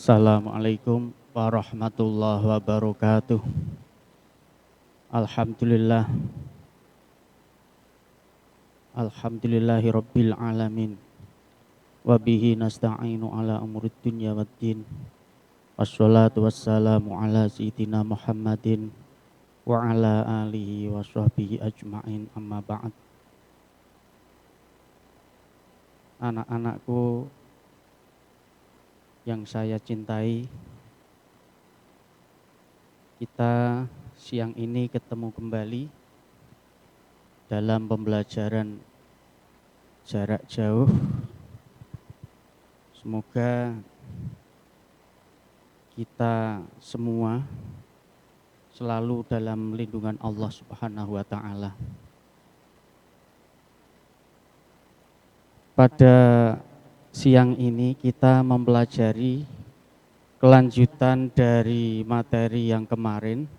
Assalamualaikum warahmatullahi wabarakatuh. Alhamdulillah. Alhamdulillahi rabbil alamin. Wabihi nasta'inu ala umurid dunya waddin. Wassalatu wassalamu ala sayyidina Muhammadin wa ala alihi wa sahbihi ajma'in, amma ba'd. Anak-anakku yang saya cintai, kita siang ini ketemu kembali dalam pembelajaran jarak jauh. Semoga kita semua selalu dalam lindungan Allah Subhanahu wa ta'ala. Pada siang ini kita mempelajari kelanjutan dari materi yang kemarin,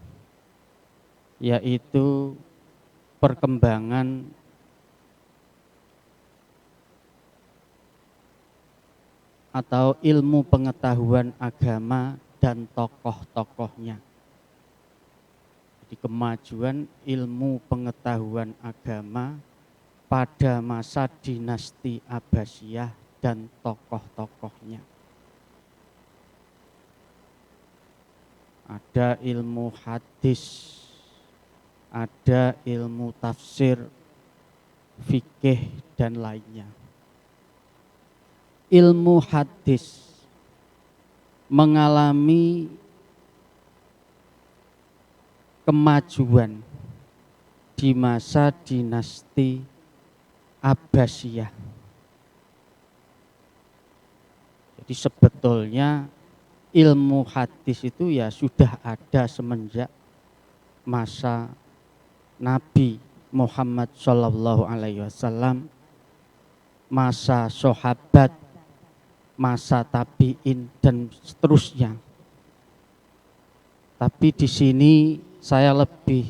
yaitu perkembangan atau ilmu pengetahuan agama dan tokoh-tokohnya. Jadi kemajuan ilmu pengetahuan agama pada masa dinasti Abbasiyah dan tokoh-tokohnya. Ada ilmu hadis, ada ilmu tafsir, fikih, dan lainnya. Ilmu hadis mengalami kemajuan di masa dinasti Abbasiyah. Jadi sebetulnya ilmu hadis itu ya sudah ada semenjak masa Nabi Muhammad SAW, masa sahabat, masa tabi'in, dan seterusnya. Tapi di sini saya lebih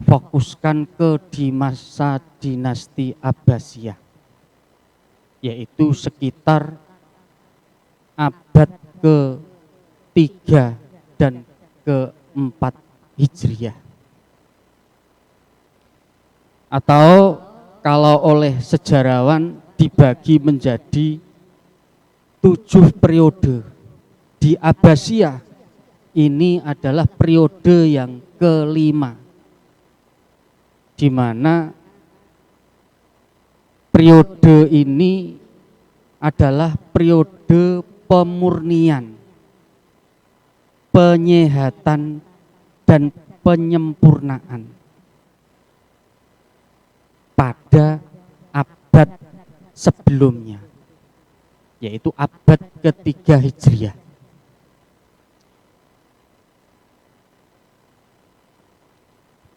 fokuskan ke di masa dinasti Abbasiyah, yaitu sekitar abad ke-3 dan ke-4 Hijriah. Atau kalau oleh sejarawan dibagi menjadi 7 periode. Di Abbasiyah ini adalah periode yang kelima, di mana periode ini adalah periode pemurnian, penyehatan, dan penyempurnaan pada abad sebelumnya, yaitu abad ke-3 Hijriah.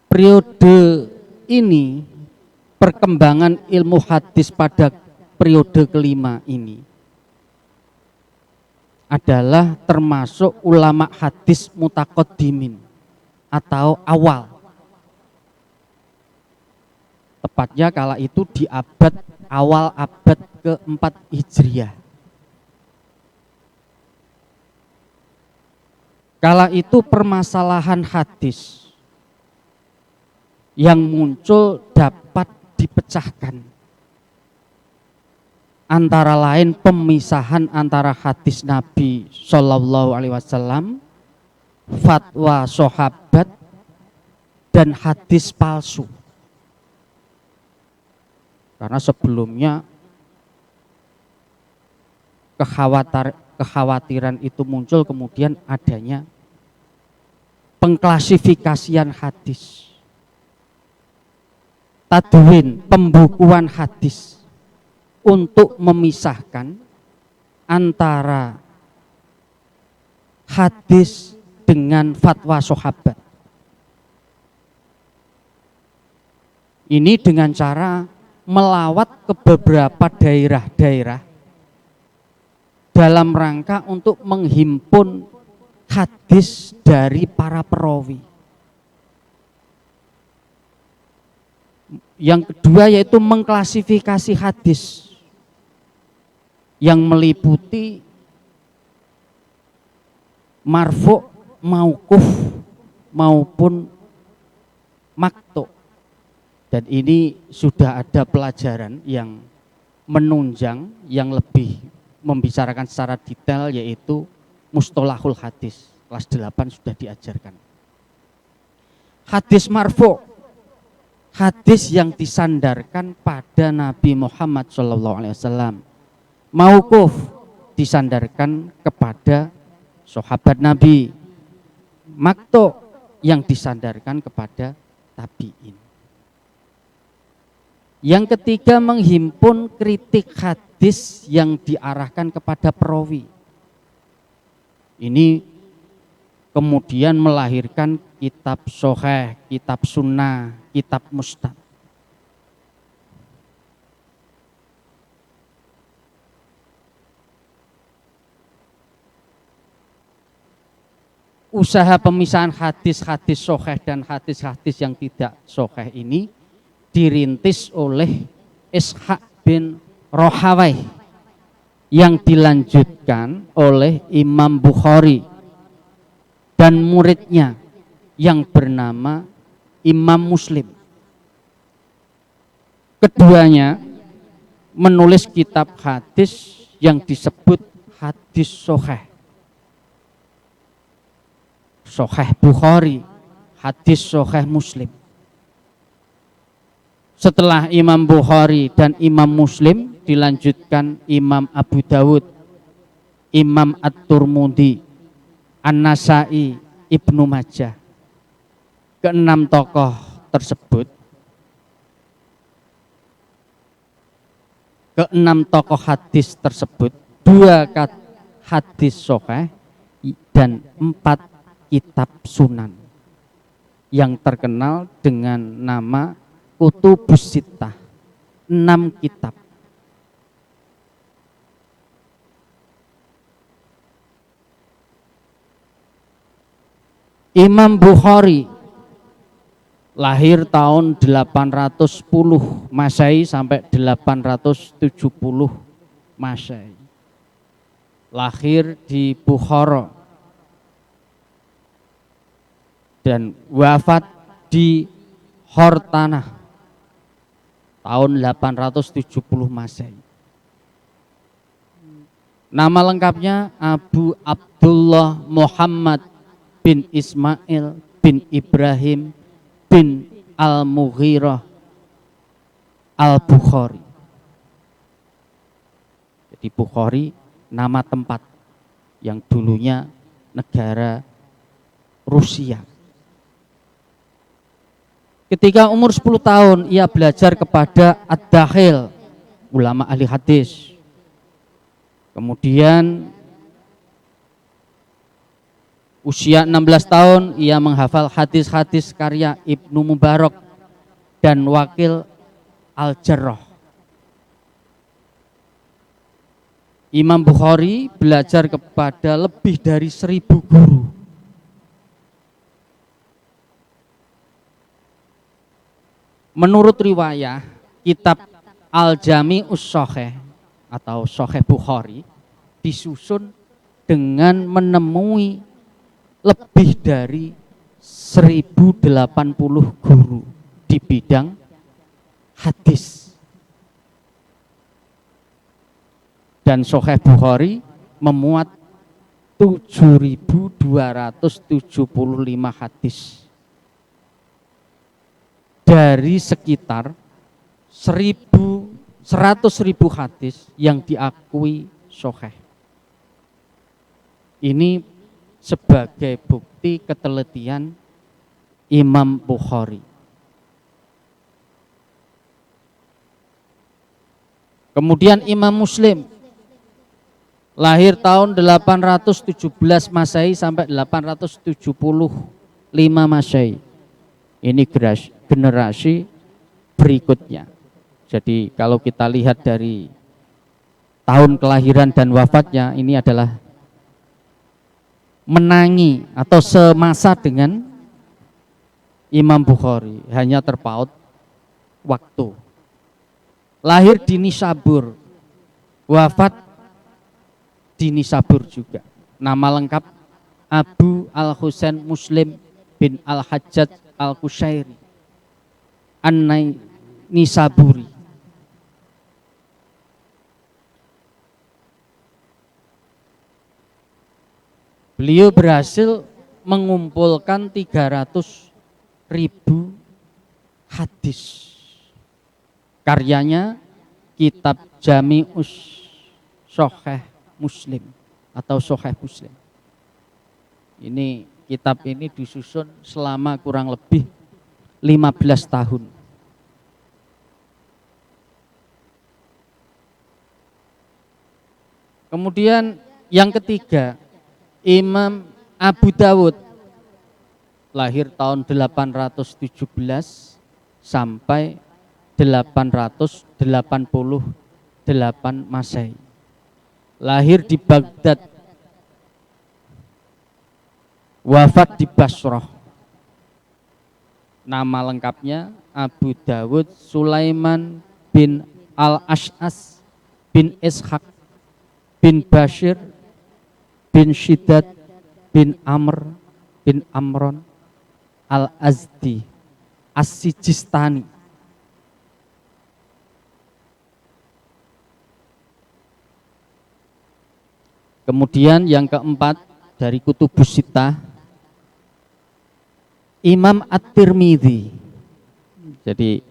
Periode ini, perkembangan ilmu hadis pada periode kelima ini adalah termasuk ulama hadis mutaqaddimin atau awal. Tepatnya kala itu di awal abad ke-4 Hijriah. Kala itu permasalahan hadis yang muncul dapat dipecahkan, antara lain pemisahan antara hadis Nabi Shallallahu Alaihi Wasallam, fatwa sahabat, dan hadis palsu. Karena sebelumnya kekhawatiran itu muncul, kemudian adanya pengklasifikasian hadis, tadwin, pembukuan hadis, untuk memisahkan antara hadis dengan fatwa sahabat. Ini dengan cara melawat ke beberapa daerah-daerah dalam rangka untuk menghimpun hadis dari para perawi. Yang kedua yaitu mengklasifikasi hadis yang meliputi marfu, mauquf maupun maktu. Dan ini sudah ada pelajaran yang menunjang yang lebih membicarakan secara detail, yaitu mustalahul hadis. Kelas 8 sudah diajarkan. Hadis marfu, hadis yang disandarkan pada Nabi Muhammad SAW. Mauquf, disandarkan kepada sahabat Nabi. Maktu, yang disandarkan kepada tabi'in. Yang ketiga, menghimpun kritik hadis yang diarahkan kepada perawi. Ini kemudian melahirkan kitab sahih, kitab sunnah, kitab mustad. Usaha pemisahan hadis-hadis sahih dan hadis-hadis yang tidak sahih ini dirintis oleh Ishaq bin Rahawayh yang dilanjutkan oleh Imam Bukhari dan muridnya yang bernama Imam Muslim. Keduanya menulis kitab hadis yang disebut hadis sahih. Sahih Bukhari, hadis sahih Muslim. Setelah Imam Bukhari dan Imam Muslim dilanjutkan Imam Abu Dawud, Imam At-Tirmidzi, An-Nasa'i, Ibnu Majah. Keenam tokoh tersebut, keenam tokoh hadis tersebut, dua hadis sahih dan 4 kitab sunan yang terkenal dengan nama Kutubus Sittah, 6 kitab. Imam Bukhari lahir tahun 810 Masehi sampai 870 Masehi. Lahir di Bukhara dan wafat di Hortanah tahun 870 Masehi. Nama lengkapnya Abu Abdullah Muhammad bin Ismail bin Ibrahim bin Al-Mughirah Al-Bukhari. Jadi Bukhari nama tempat yang dulunya negara Rusia. Ketika umur 10 tahun ia belajar kepada Ad-Dakhil, ulama ahli hadis. Kemudian usia 16 tahun ia menghafal hadis-hadis karya Ibnu Mubarak dan Wakil Al-Jarrah. Imam Bukhari belajar kepada lebih dari 1000 guru. Menurut riwayah, kitab Al-Jami'us Shahih atau Sahih Bukhari disusun dengan menemui lebih dari 1080 guru di bidang hadis. Dan Sahih Bukhari memuat 7.275 hadis dari sekitar 100.000 hadis yang diakui sahih. Ini sebagai bukti ketelitian Imam Bukhari. Kemudian Imam Muslim lahir tahun 817 Masehi sampai 875 Masehi. Ini generasi berikutnya. Jadi kalau kita lihat dari tahun kelahiran dan wafatnya, ini adalah menangi atau semasa dengan Imam Bukhari, hanya terpaut waktu. Lahir di Nisabur, wafat di Nisabur juga. Nama lengkap Abu Al-Husain Muslim bin Al-Hajjaj Al-Kushairi An-Nisaburi. Beliau berhasil mengumpulkan 300.000 hadis. Karyanya kitab Jami'us Sahih Muslim atau Sahih Muslim. Ini kitab ini disusun selama kurang lebih 15 tahun. Kemudian yang ketiga, Imam Abu Dawud lahir tahun 817 sampai 888 Masehi. Lahir di Baghdad, wafat di Basrah. Nama lengkapnya Abu Dawud Sulaiman bin Al-Ash'as bin Ishaq bin Bashir bin Shiddad bin Amr bin Amron Al-Azdi As-Sijistani. Kemudian yang keempat dari Kutubus Sittah, Imam At-Tirmidzi. Jadi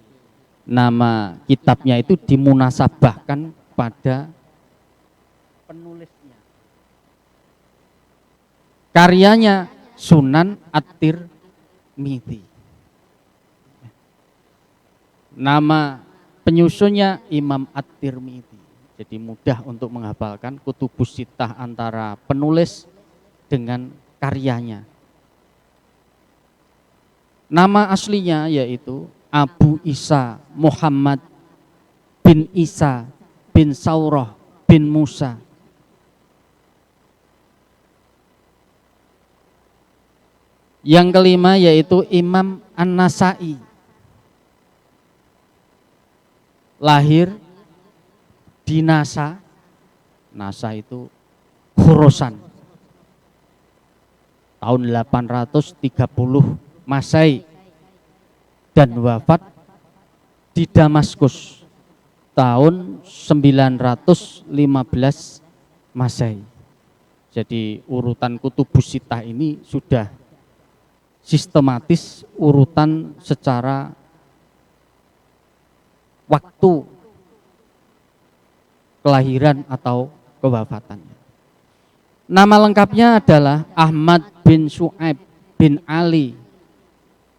nama kitabnya itu dimunasabahkan pada penulisnya. Karyanya Sunan At-Tirmidzi. Nama penyusunnya Imam At-Tirmidzi. Jadi mudah untuk menghafalkan Kutubus Sittah antara penulis dengan karyanya. Nama aslinya yaitu Abu Isa Muhammad bin Isa bin Saurah bin Musa. Yang kelima yaitu Imam An-Nasai. Lahir di Nasa. Nasa itu Khurasan. Tahun 830 Masehi dan wafat di Damaskus tahun 915 Masehi. Jadi urutan Kutubus Sittah ini sudah sistematis urutan secara waktu kelahiran atau kewafatannya. Nama lengkapnya adalah Ahmad bin Su'aib bin Ali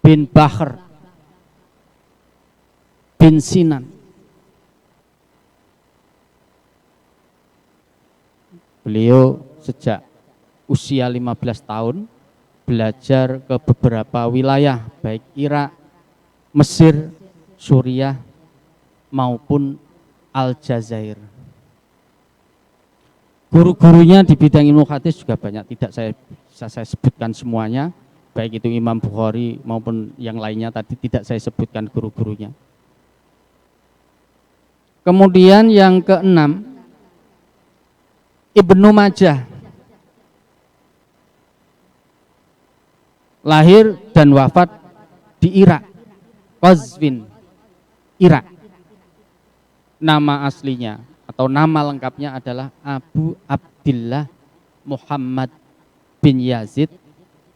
bin Bahr bin Sinan. Beliau sejak usia 15 tahun belajar ke beberapa wilayah baik Irak, Mesir, Suriah maupun Aljazair. Guru-gurunya di bidang ilmu hadis juga banyak, tidak saya sebutkan semuanya, baik itu Imam Bukhari maupun yang lainnya tadi tidak saya sebutkan guru-gurunya. Kemudian yang keenam, Ibnu Majah. Lahir dan wafat di Irak, Qazvin, Irak. Nama aslinya atau nama lengkapnya adalah Abu Abdillah Muhammad bin Yazid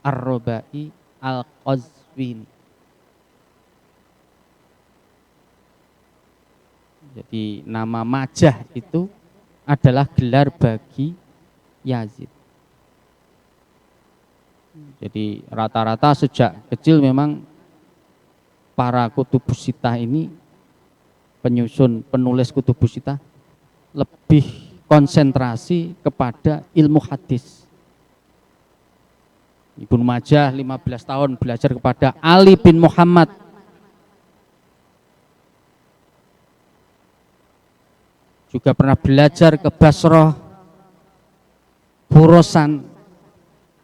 Ar-Robai Al-Qazwini. Jadi nama Majah itu adalah gelar bagi Yazid. Jadi rata-rata sejak kecil memang para Kutubus Sittah ini, penulis Kutubus Sittah lebih konsentrasi kepada ilmu hadis. Ibnu Majah 15 tahun belajar kepada Ali bin Muhammad. Juga pernah belajar ke Basrah, Khurasan,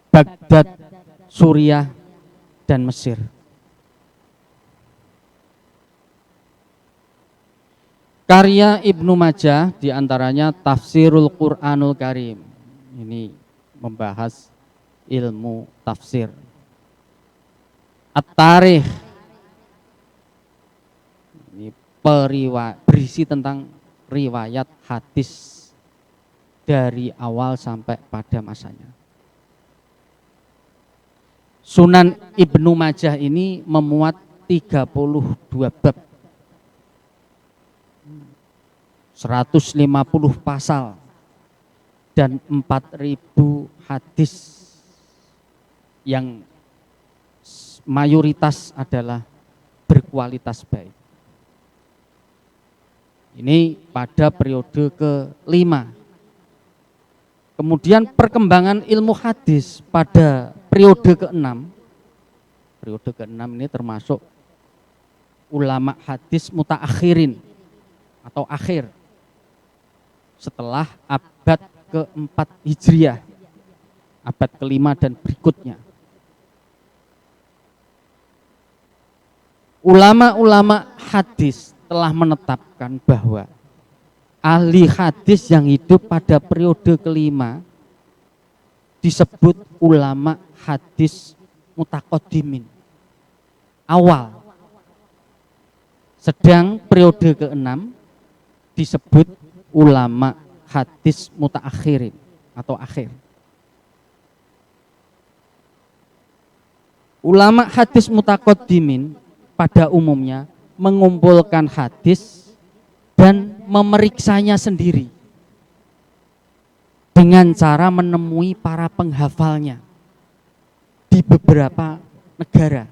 Baghdad, Suriah, dan Mesir. Karya Ibnu Majah diantaranya Tafsirul Quranul Karim. Ini membahas ilmu tafsir. At-Tarikh ini berisi tentang riwayat hadis dari awal sampai pada masanya. Sunan Ibnu Majah ini memuat 32 bab, 150 pasal, dan 4.000 hadis yang mayoritas adalah berkualitas baik. Ini pada periode ke-5. Kemudian perkembangan ilmu hadis pada periode ke-6. Periode ke-6 ini termasuk ulama hadis mutaakhirin atau akhir setelah abad ke-4 Hijriah, abad ke-5 dan berikutnya. Ulama-ulama hadis telah menetapkan bahwa ahli hadis yang hidup pada periode ke-5 disebut ulama hadis mutaqaddimin, awal. Sedang periode ke-6 disebut ulama hadis mutaakhirin atau akhir. Ulama hadis mutaqaddimin pada umumnya mengumpulkan hadis dan memeriksanya sendiri dengan cara menemui para penghafalnya di beberapa negara.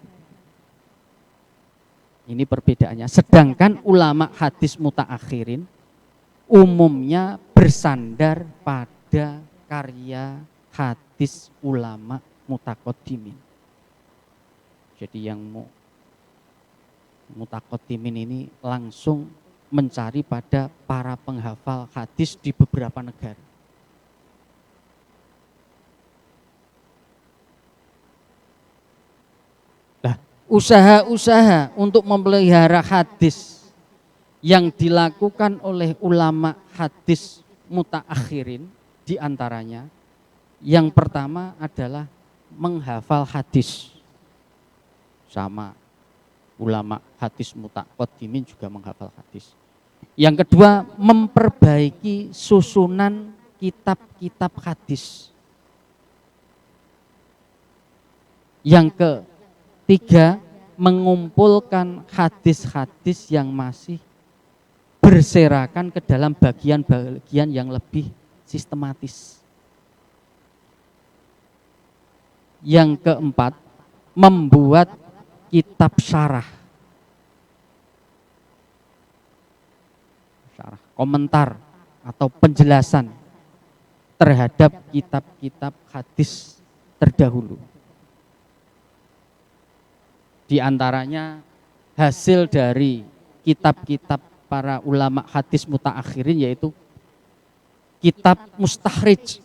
Ini perbedaannya. Sedangkan ulama hadis mutaakhirin umumnya bersandar pada karya hadis ulama mutaqaddimin. Jadi yang mutaqaddimin ini langsung mencari pada para penghafal hadis di beberapa negara. Nah, usaha-usaha untuk memelihara hadis yang dilakukan oleh ulama hadis mutaakhirin diantaranya yang pertama adalah menghafal hadis. Sama ulama hadis mutaqaddimin juga menghafal hadis. Yang kedua, memperbaiki susunan kitab-kitab hadis. Yang ketiga, mengumpulkan hadis-hadis yang masih berserakan ke dalam bagian-bagian yang lebih sistematis. Yang keempat, membuat kitab syarah, komentar atau penjelasan terhadap kitab-kitab hadis terdahulu. Di antaranya hasil dari kitab-kitab para ulama hadis mutaakhirin yaitu kitab mustakhrij,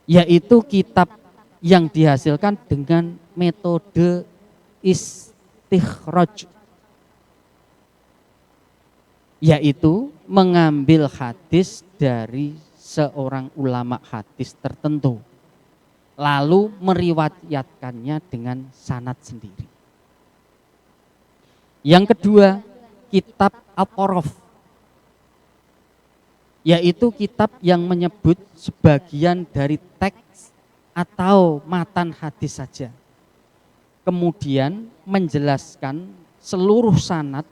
yaitu kitab yang dihasilkan dengan metode istikhraj, yaitu mengambil hadis dari seorang ulama hadis tertentu lalu meriwayatkannya dengan sanad sendiri. Yang kedua, kitab At-Taraf, yaitu kitab yang menyebut sebagian dari teks atau matan hadis saja, kemudian menjelaskan seluruh sanad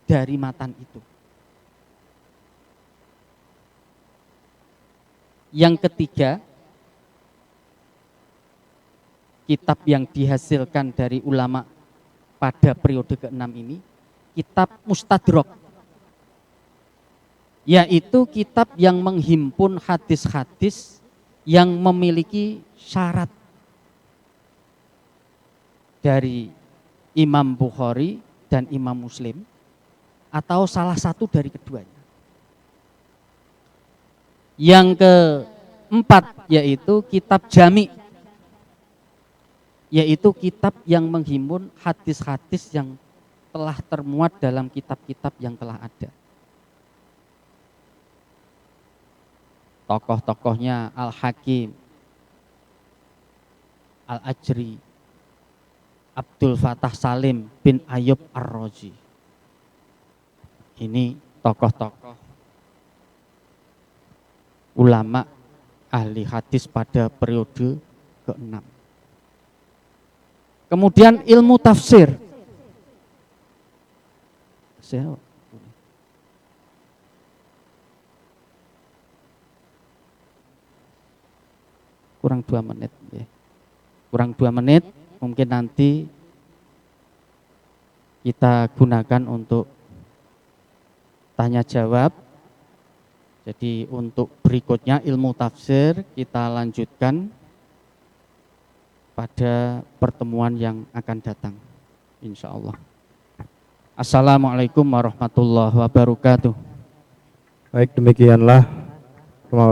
dari matan itu. Yang ketiga, kitab yang dihasilkan dari ulama pada periode ke-6 ini, kitab Mustadrak, yaitu kitab yang menghimpun hadis-hadis yang memiliki syarat dari Imam Bukhari dan Imam Muslim atau salah satu dari keduanya. Yang keempat yaitu kitab Jami, yaitu kitab yang menghimpun hadis-hadis yang telah termuat dalam kitab-kitab yang telah ada. Tokoh-tokohnya Al-Hakim, Al-Ajri, Abdul Fattah Salim bin Ayub Ar-Razi. Ini tokoh-tokoh ulama ahli hadis pada periode ke-6. Kemudian ilmu tafsir. Kurang 2 menit. Kurang 2 menit, mungkin nanti kita gunakan untuk tanya jawab. Jadi untuk berikutnya ilmu tafsir kita lanjutkan pada pertemuan yang akan datang, insya Allah. Assalamualaikum warahmatullahi wabarakatuh. Baik, demikianlah